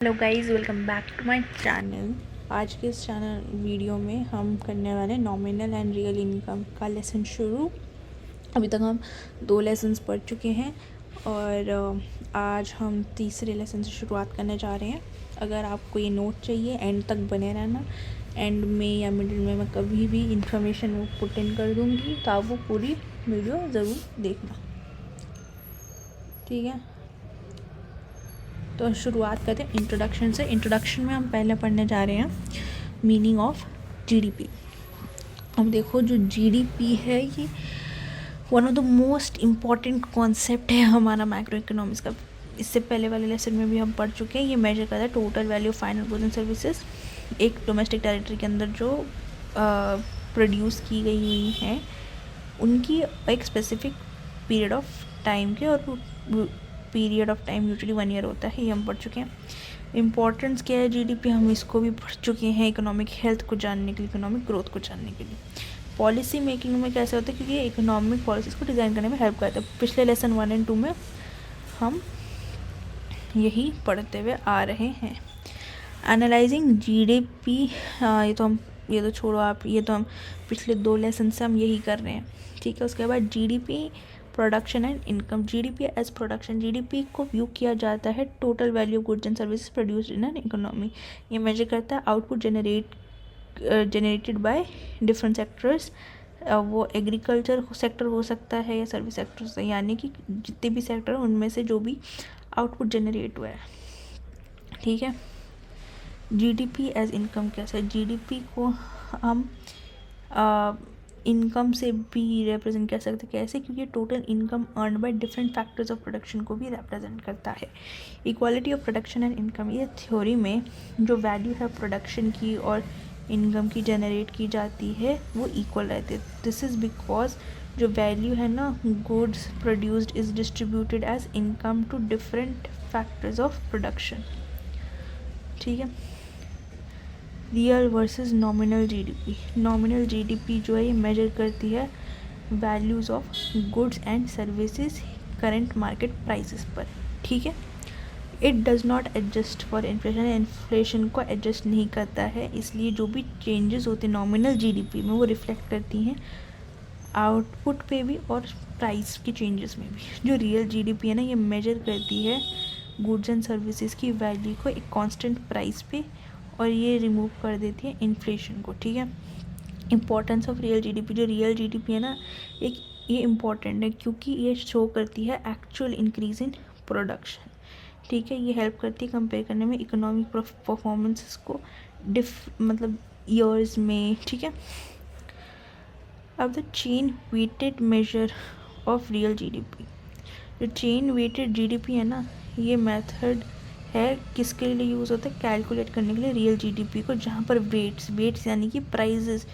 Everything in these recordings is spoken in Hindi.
Hello guys, welcome back to my channel. आज के इस चैनल वीडियो में हम करने वाले नॉमिनल एंड रियल इनकम का लेसन शुरू। अभी तक हम 2 लेसन्स पढ़ चुके हैं और आज हम तीसरे लेसन से शुरुआत करने जा रहे हैं। अगर आपको ये नोट चाहिए एंड तक बने रहना। एंड में या मिडिल में मैं कभी भी इंफॉर्मेशन वो पुट इन कर दूँगी, तो आप वो पूरी वीडियो ज़रूर देखना, ठीक है। तो शुरुआत करते हैं इंट्रोडक्शन से। इंट्रोडक्शन में हम पहले पढ़ने जा रहे हैं मीनिंग ऑफ जीडीपी। अब देखो, जो जीडीपी है ये one of the most important concept है हमारा मैक्रो इकोनॉमिक्स का। इससे पहले वाले लेसन में भी हम पढ़ चुके हैं। ये मेजर करता है total value of final goods and services एक डोमेस्टिक टेरिटरी के अंदर जो प्रोड्यूस की गई हुई हैं उनकी एक स्पेसिफिक पीरियड ऑफ टाइम के, और period of time usually 1 year होता है। ये हम पढ़ चुके हैं। इम्पॉर्टेंस क्या है जीडीपी, हम इसको भी पढ़ चुके हैं इकोनॉमिक हेल्थ को जानने के लिए, इकोनॉमिक ग्रोथ को जानने के लिए। पॉलिसी मेकिंग में कैसे होता है, क्योंकि ये इकोनॉमिक पॉलिसीज़ को डिज़ाइन करने में हेल्प करता है। पिछले लेसन 1 और 2 में हम यही पढ़ते हुए आ रहे हैं। एनालाइजिंग जीडीपी, ये तो छोड़ो आप, ये तो हम पिछले 2 लेसन से हम यही कर रहे हैं, ठीक है। उसके बाद GDP production and income. GDP as production, GDP को व्यू किया जाता है total value of goods and services produced in an economy. ये मेजर करता है output generated by different sectors. वो एग्रीकल्चर सेक्टर हो सकता है या सर्विस सेक्टर से, यानी कि जितने भी सेक्टर हैं उनमें से जो भी आउटपुट जनरेट हुआ है, ठीक है। जीडीपी एज इनकम कैसे है, जीडीपी को हम इनकम से भी रिप्रेजेंट कर सकते हैं। कैसे, क्योंकि total income earn by different factors of production को भी रिप्रेजेंट करता है। Equality of production and income, ये थ्योरी में जो वैल्यू है प्रोडक्शन की और इनकम की जनरेट की जाती है वो इक्वल रहती है। दिस इज़ बिकॉज जो वैल्यू है ना goods produced is distributed as income to different factors of production, ठीक है। Real versus nominal GDP. Nominal GDP जो है ये मेजर करती है values of goods and services current market prices पर, ठीक है। It does not adjust for inflation, inflation को एडजस्ट नहीं करता है, इसलिए जो भी चेंजेस होते हैं नॉमिनल जीडीपी में वो रिफ्लेक्ट करती हैं आउटपुट पे भी और प्राइस के चेंजेस में भी। जो रियल जीडीपी है ना ये मेजर करती है गुड्स एंड सर्विसेज की वैल्यू को एक कांस्टेंट प्राइस पे, और ये रिमूव कर देती है इन्फ्लेशन को, ठीक है। इम्पोर्टेंस ऑफ रियल जीडीपी, जो रियल जीडीपी है ना एक ये इम्पॉर्टेंट है क्योंकि ये शो करती है एक्चुअल इंक्रीज इन प्रोडक्शन, ठीक है। ये हेल्प करती है कंपेयर करने में इकोनॉमिक परफॉर्मेंसेस को मतलब ईयर्स में, ठीक है। अब the chain weighted measure of real GDP, जो चेन वेटेड जीडीपी है ना ये मेथड है किसके लिए यूज़ होता है, कैलकुलेट करने के लिए रियल जीडीपी को, जहाँ पर वेट्स यानी कि प्राइजेस,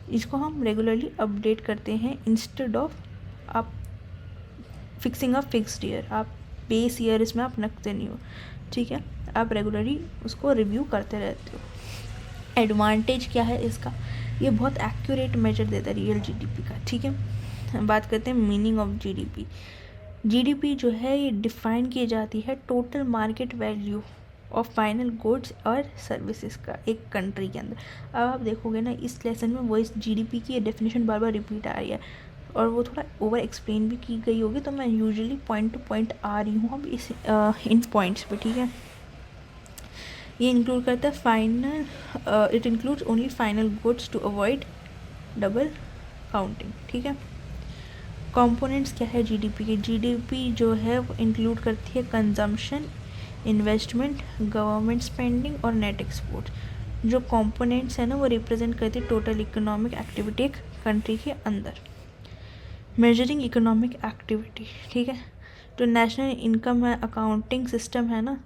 इसको हम रेगुलरली अपडेट करते हैं इंस्टेड ऑफ आप फिक्सिंग अ फिक्स्ड ईयर। आप बेस ईयर इसमें आप रखते नहीं हो, ठीक है। आप रेगुलरली उसको रिव्यू करते रहते हो। एडवांटेज क्या है इसका, ये बहुत एक्यूरेट मेजर देता है रियल जीडीपी का, ठीक है। बात करते हैं मीनिंग ऑफ जीडीपी। जीडीपी जो है ये डिफाइन की जाती है total market value of final goods और सर्विसेज का एक कंट्री के अंदर। अब आप देखोगे ना इस लेसन में वो इस जीडीपी की डेफिनेशन बार बार रिपीट आ रही है और वो थोड़ा ओवर एक्सप्लेन भी की गई होगी, तो मैं यूजुअली पॉइंट टू पॉइंट आ रही हूँ अब इस इन पॉइंट्स पे, ठीक है। ये इंक्लूड करता है final, it includes only final goods to avoid double counting, ठीक है। कंपोनेंट्स क्या है जीडीपी के, जीडीपी जो है वो इंक्लूड करती है कंजम्पशन, इन्वेस्टमेंट, गवर्नमेंट स्पेंडिंग और नेट एक्सपोर्ट। जो कंपोनेंट्स है ना वो रिप्रेजेंट करती है टोटल इकोनॉमिक एक्टिविटी एक कंट्री के अंदर। मेजरिंग इकोनॉमिक एक्टिविटी, ठीक है। जो नेशनल इनकम है अकाउंटिंग सिस्टम है ना,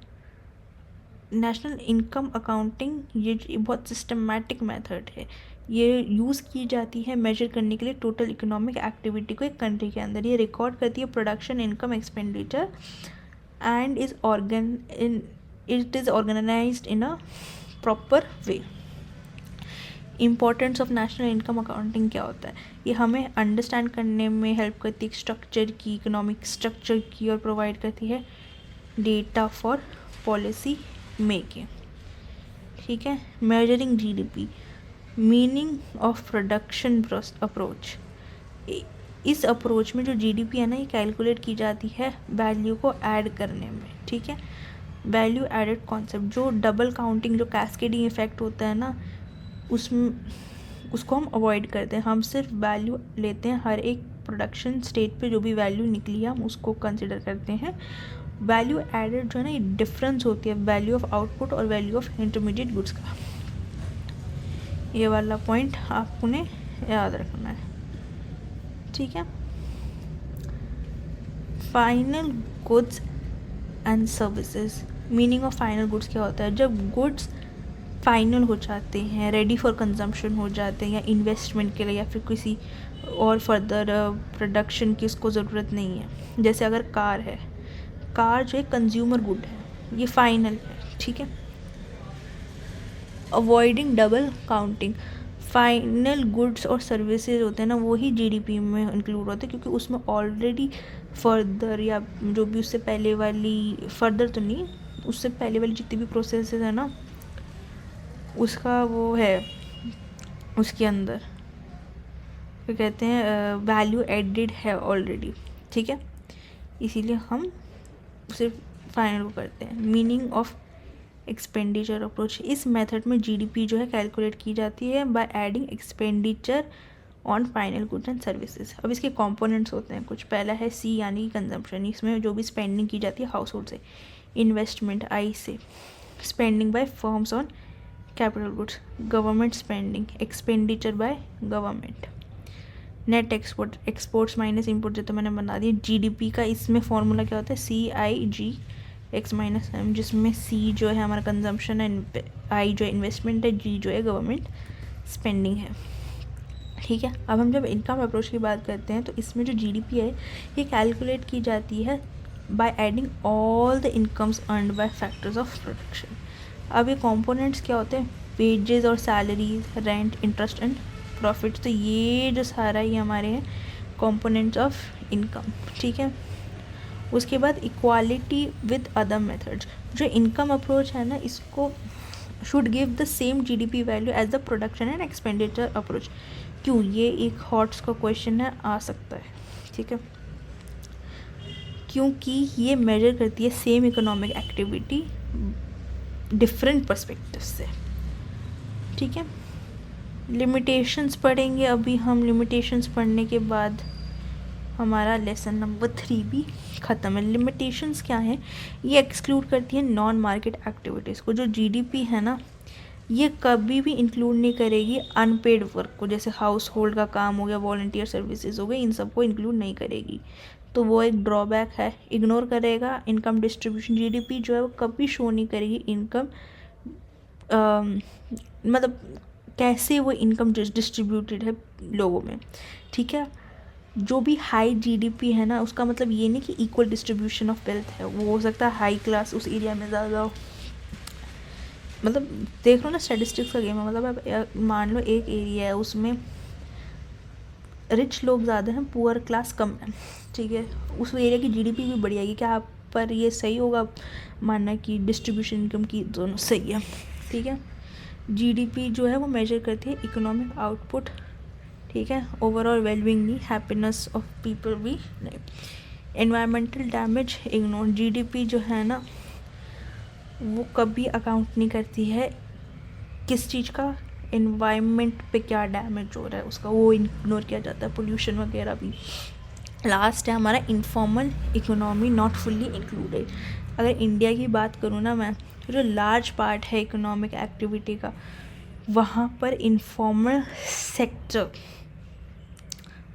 नेशनल इनकम अकाउंटिंग ये बहुत सिस्टमैटिक मेथड है। ये यूज़ की जाती है मेजर करने के लिए टोटल इकोनॉमिक एक्टिविटी को एक कंट्री के अंदर। ये रिकॉर्ड करती है production, income, expenditure and it is organised in a proper way. Importance of national income accounting क्या होता है, ये हमें अंडरस्टैंड करने में हेल्प करती है स्ट्रक्चर की, इकोनॉमिक स्ट्रक्चर की, और प्रोवाइड करती है डेटा फॉर पॉलिसी मेकिंग, ठीक है। Measuring GDP, meaning of production approach. इस अप्रोच में जो जीडीपी है ना, ये कैलकुलेट की जाती है वैल्यू को ऐड करने में, ठीक है। वैल्यू एडेड कॉन्सेप्ट, जो डबल काउंटिंग, जो कैस्केडिंग इफेक्ट होता है ना, उसको हम अवॉइड करते हैं। हम सिर्फ वैल्यू लेते हैं, हर एक प्रोडक्शन स्टेज पे जो भी वैल्यू निकली है हम उसको कंसिडर करते हैं। वैल्यू एडेड जो है ना, ये डिफरेंस होती है वैल्यू ऑफ आउटपुट और वैल्यू ऑफ इंटरमीडिएट गुड्स का। ये वाला पॉइंट आपको ने याद रखना है, ठीक है। Final goods and services, meaning of final goods क्या होता है? जब गुड्स फाइनल हो जाते हैं, रेडी फॉर कंजम्पशन हो जाते हैं, या इन्वेस्टमेंट के लिए या फिर किसी और फर्दर प्रोडक्शन की उसको ज़रूरत नहीं है। जैसे अगर कार है, कार जो है कंज्यूमर गुड है, ये फाइनल है, ठीक है। Avoiding double counting, final goods और सर्विसेज होते हैं ना, वही जीडीपी में इंक्लूड होते हैं, क्योंकि उसमें ऑलरेडी फर्दर या जो भी उससे पहले वाली, फर्दर तो नहीं, उससे पहले वाली जितनी भी प्रोसेसेस है ना, उसका वो है, उसके अंदर क्या कहते हैं, वैल्यू एडेड है ऑलरेडी, ठीक है। इसीलिए हम उसे फाइनल को करते हैं। मीनिंग ऑफ एक्सपेंडिचर अप्रोच, इस मेथड में जीडीपी जो है कैलकुलेट की जाती है by adding expenditure on final goods and services. अब इसके कंपोनेंट्स होते हैं कुछ। पहला है सी यानी कंजम्पशन, इसमें जो भी स्पेंडिंग की जाती है हाउस होल्ड से। इन्वेस्टमेंट आई से, spending by firms on capital goods. Government spending, expenditure by government. Net export, exports minus import, जो तो मैंने बना दिया। जीडीपी का इसमें फॉर्मूला क्या होता है? CIG X माइनस M, जिसमें C जो है हमारा कंजम्पशन है, I जो है इन्वेस्टमेंट है, G जो है गवर्नमेंट स्पेंडिंग है, ठीक है। अब हम जब इनकम अप्रोच की बात करते हैं तो इसमें जो जीडीपी है ये कैलकुलेट की जाती है by adding all the incomes earned bye factors of production. अब ये कंपोनेंट्स क्या होते हैं? वेजेस और salaries, rent, interest and profit. तो ये जो सारा ये हमारे हैं कंपोनेंट्स ऑफ इनकम, ठीक है। उसके बाद इक्वालिटी विद अदर मेथड्स, जो इनकम अप्रोच है ना, इसको should give the same GDP value as the production and expenditure approach. क्यों? ये एक हॉट्स का क्वेश्चन है, आ सकता है, ठीक है। क्योंकि ये मेजर करती है same economic activity different perspective से, ठीक है। लिमिटेशंस पढ़ेंगे अभी हम। लिमिटेशंस पढ़ने के बाद हमारा लेसन नंबर 3 भी ख़त्म है। लिमिटेशंस क्या है? ये एक्सक्लूड करती है नॉन मार्केट एक्टिविटीज़ को। जो जीडीपी है ना, ये कभी भी इंक्लूड नहीं करेगी अनपेड वर्क को, जैसे हाउस होल्ड का काम हो गया, वॉलंटियर सर्विसेज हो गए, इन सबको इंक्लूड नहीं करेगी। तो वो एक ड्रॉबैक है, इग्नोर करेगा। इनकम डिस्ट्रीब्यूशन, जीडीपी जो है वो कभी शो नहीं करेगी इनकम, मतलब कैसे वो इनकम डिस्ट्रीब्यूटेड है लोगों में, ठीक है। जो भी हाई जीडीपी है ना, उसका मतलब ये नहीं कि इक्वल डिस्ट्रीब्यूशन ऑफ वेल्थ है। वो हो सकता है हाई क्लास उस एरिया में ज़्यादा हो, मतलब देख लो ना, स्टैटिस्टिक्स का गेम है। मतलब अब मान लो एक एरिया है, उसमें रिच लोग ज़्यादा हैं, पुअर क्लास कम है, ठीक है। उस एरिया की जीडीपी भी बढ़ जाएगी। क्या आप पर ये सही होगा मानना कि डिस्ट्रीब्यूशन इनकम की दोनों सही है, ठीक है। जीडीपी जो है वो मेजर करती है इकोनॉमिक आउटपुट, ठीक है। ओवरऑल वेलबींग नहीं, हैप्पीनेस ऑफ पीपल भी नहीं। एनवायरमेंटल डैमेज इग्नोर, जीडीपी जो है ना वो कभी अकाउंट नहीं करती है किस चीज़ का, एनवायरनमेंट पे क्या डैमेज हो रहा है उसका, वो इग्नोर किया जाता है। पोल्यूशन वगैरह भी। लास्ट है हमारा informal economy not fully included. अगर इंडिया की बात करूँ ना मैं, तो जो लार्ज पार्ट है इकोनॉमिक एक्टिविटी का, वहाँ पर इनफॉर्मल सेक्टर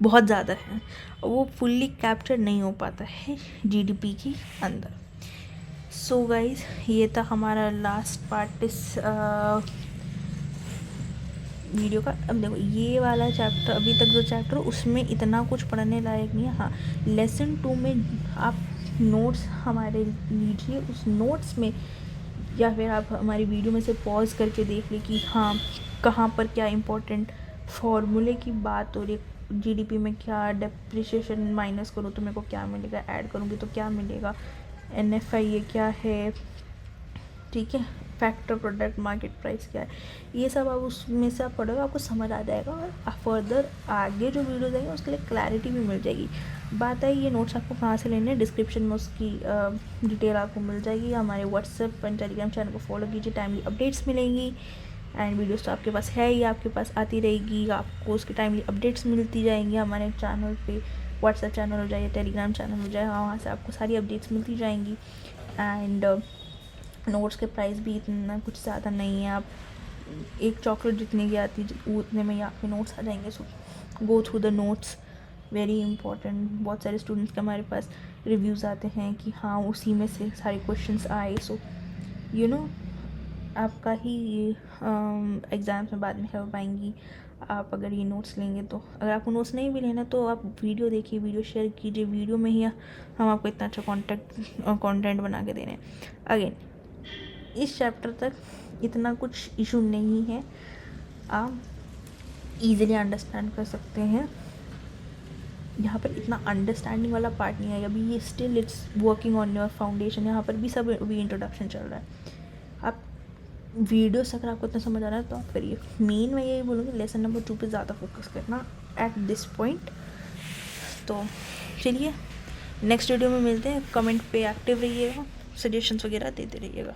बहुत ज़्यादा है, वो फुल्ली कैप्चर नहीं हो पाता है जीडीपी के अंदर। सो गाइस, ये था हमारा लास्ट पार्ट इस वीडियो का। अब देखो ये वाला चैप्टर, अभी तक जो चैप्टर उसमें इतना कुछ पढ़ने लायक नहीं है। हाँ, लेसन 2 में आप नोट्स हमारे लीजिए, उस नोट्स में या फिर आप हमारी वीडियो में से पॉज करके देख लें कि हाँ कहाँ पर क्या इम्पोर्टेंट फॉर्मूले की बात हो रही है। जीडीपी में क्या डेप्रिसिएशन माइनस करूँ तो मेरे को क्या मिलेगा, ऐड करूँगी तो क्या मिलेगा, NFI ये क्या है, ठीक है, फैक्टर, प्रोडक्ट, मार्केट प्राइस क्या है, ये सब आप उसमें से आप पढ़ोगे, आपको समझ आ जाएगा और फर्दर आगे जो वीडियोज़ आएंगे उसके लिए क्लैरिटी भी मिल जाएगी। बात है ये नोट्स आपको कहाँ से लेने हैं, डिस्क्रिप्शन में उसकी डिटेल आपको मिल जाएगी। हमारे व्हाट्सएप एंड टेलीग्राम चैनल को फॉलो कीजिए, टाइमली अपडेट्स मिलेंगी। एंड वीडियोस तो आपके पास है ही, आपके पास आती रहेगी, आपको उसकी टाइमली अपडेट्स मिलती जाएंगी हमारे चैनल पे। व्हाट्सएप चैनल हो जाए या टेलीग्राम चैनल हो जाए, वहाँ से आपको सारी अपडेट्स मिलती जाएंगी। एंड नोट्स के प्राइस भी इतना कुछ ज़्यादा नहीं है, आप एक चॉकलेट जितने की आती है उतने में ही आपके नोट्स आ जाएंगे। So go through the notes, very important. बहुत सारे स्टूडेंट्स के हमारे पास रिव्यूज़ आते हैं कि हाँ उसी में से सारे क्वेश्चंस आए। सो यू नो आपका ही एग्ज़ाम्स में बाद में हेल्प पाएंगी आप अगर ये नोट्स लेंगे तो। अगर आपको नोट्स नहीं भी लेना तो आप वीडियो देखिए, वीडियो शेयर कीजिए, वीडियो में ही हम आपको इतना अच्छा कंटेंट बना के दे रहे हैं। अगेन इस चैप्टर तक इतना कुछ इशू नहीं है, आप इजीली अंडरस्टैंड कर सकते हैं। यहाँ पर इतना अंडरस्टैंडिंग वाला पार्ट नहीं है अभी, ये still it's working on your foundation. यहाँ पर भी सब अभी इंट्रोडक्शन चल रहा है। आप वीडियो से अगर आपको इतना समझ आ रहा है तो आप करिए। मेन मैं यही बोलूँगी लेसन नंबर 2 पे ज़्यादा फोकस करना एट दिस पॉइंट। तो चलिए नेक्स्ट वीडियो में मिलते हैं। कमेंट पे एक्टिव रहिएगा, सजेशंस वगैरह देते रहिएगा।